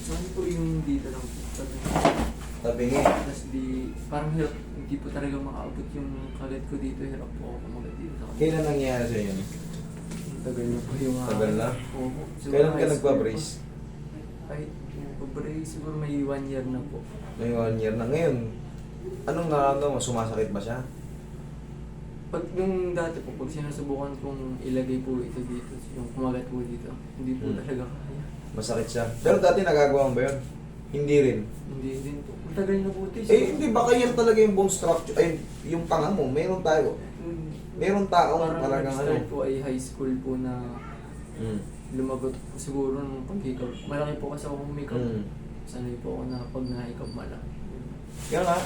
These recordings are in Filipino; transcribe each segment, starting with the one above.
Saan po yung dito lang po? Tabingi. Tapos parang hirap, hindi po talaga makaabot yung kagat ko dito. Hirap po ako kumagat dito sa kagat. Kailan nangyayari sa inyo? Tagal na po yung Tagal na? Oo. Siguro Kailan ka high school nagpa-brace? po. Kahit nagpa-brace, siguro may 1 year na po. May 1 year na. Ngayon, anong nararamdaman mo? Sumasakit ba siya? Pag yung dati po, pag sinusubukan kong ilagay po ito dito, yung kumagat po dito, hindi po talaga kaya. Masakit siya. Pero dati nagagawa mo ba yun? Hindi rin. Hindi din po. Matagal na po ito. Hindi baka yan talaga yung bone structure, ay yung panga mo, meron tayo. Meron taong Parang talagang nag-start po ay high school po na Mm. lumagot po siguro nung paghikap. Malaki po kasi ako humikap. Mm. Sanay po ako na pag nahikap malaki. Yan nga.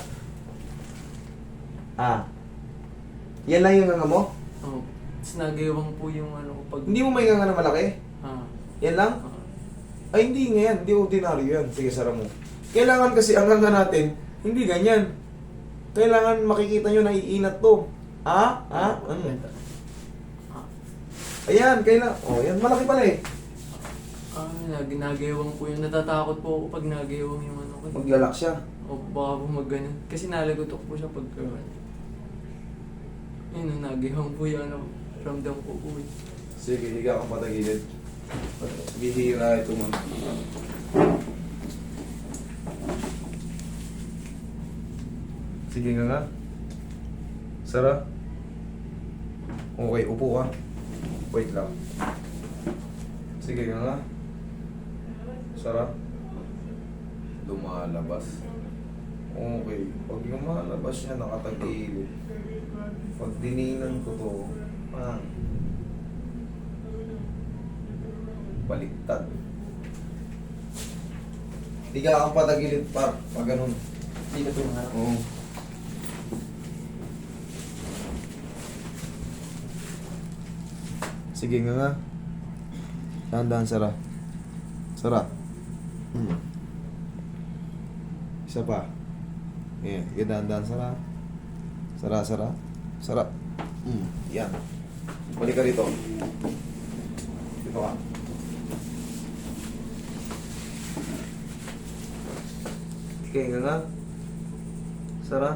Yan lang yung nganga mo? Oh, tapos nagewang po yung ano pag... Hindi mo may nganga na malaki? Ah, Yan lang? ah. Ay, hindi nga yan. Hindi ordinaryo yan. Sige, sara mo. Kailangan kasi ang nganga natin, hindi ganyan. Kailangan makikita nyo na iinat to. Ano? Ah, Ayan, kailangan. Oh, yan. Malaki pala eh. nagewang po yung natatakot po ako pag nagewang yung ano ko. Maglalak siya. O baka po magganon. Kasi nalagotok po siya pag... yun, nagewang po yung ano. Ramdam ko po eh. Sige, higa kang patagilid. Bihira ito man. Sige nga. Sara. Okay, upo ka. Wait lang. Sige nga. Sara. Lumalabas. Okay. Pag lumalabas siya, nakatagilid. Pag dininan ko to, baliktad. Higa kang patagilid pag ganun. Dito po yung harap. Oo. Sige nga. Dahan-dahan, Sara. Sara. Isa pa. Yan. Sige, dahan-dahan, Sara. Sara. Yan. Balik ka dito. Dito ka. Okay, nga. Sara.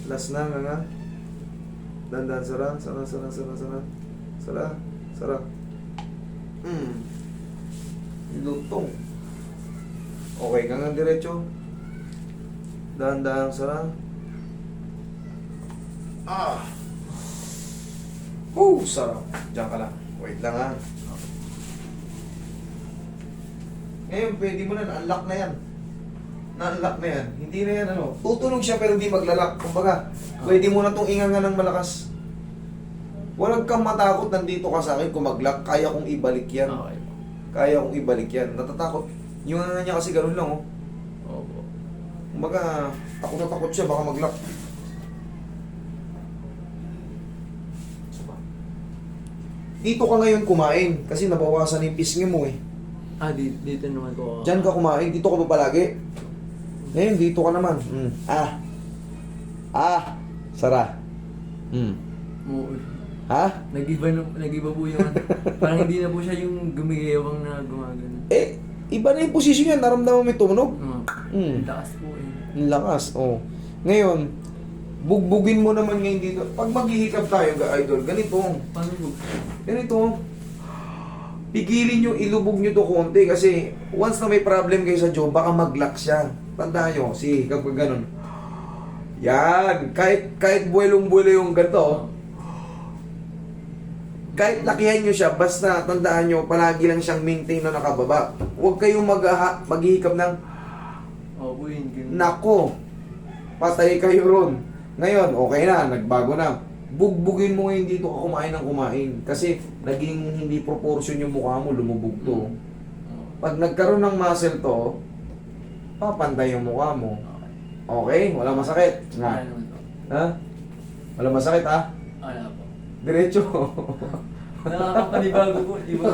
Last na nga. Dandan, Sara. Lutong. Okay, nga diretso. Dahan-dahan, Sara. Sarap. Diyan ka lang. Wait lang ha. Ngayon, pwede mo na, na-unlock na yan. Na-unlock na yan. Hindi na yan, ano. Tutunog siya pero hindi maglalak. Kumbaga, pwede mo na itong inganga ng malakas. Walang kang matakot, nandito ka sa akin. Kung mag-lock, kaya kong ibalik yan. Okay. Kaya kong ibalik yan. Natatakot. Yung nga niya kasi ganun lang, oh. Opo. Kumbaga, ako natakot siya, baka mag-lock. Dito ka ngayon kumain kasi nabawasan yung pisngi mo eh. Dito naman po. Diyan ka kumain, dito ka ba palagi? Ngayon, dito ka naman. Sara. Ha? Nag-iba po yung ano. Parang hindi na po siya yung gumigewang na gumagano. Iba na yung posisyon yan, naramdaman mo may tumunog. Ang taas po eh. Ang lakas, oh. Ngayon, bugbugin mo naman ngayon dito. Pag maghihikap tayo, idol, ganito. Paano po? Ganito. Pigilin nyo, ilubog nyo to konti kasi once na may problem kayo sa jaw, baka mag-lock siya. Tandaan nyo, kapag ganun. Yan, kahit buwelong-buwelo yung ganito, kahit lakihan nyo siya, basta tandaan nyo, palagi lang siyang maintain na nakababa. Huwag kayong maghihikap ng, Opo yun. nako, patay kayo ron. Ngayon, okay na, nagbago na. Bugbugin mo ngayon dito ka kumain ng kumain. Kasi naging hindi proportion yung mukha mo, lumubog to. Pag nagkaroon ng muscle to, papantay yung mukha mo. Okay? Wala masakit. Nga. Ha? Wala masakit ha? Wala po. Diretso. Nakakapanibago po. Di ba?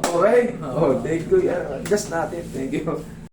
Okay? Oh, thank you. Adjust natin. Thank you.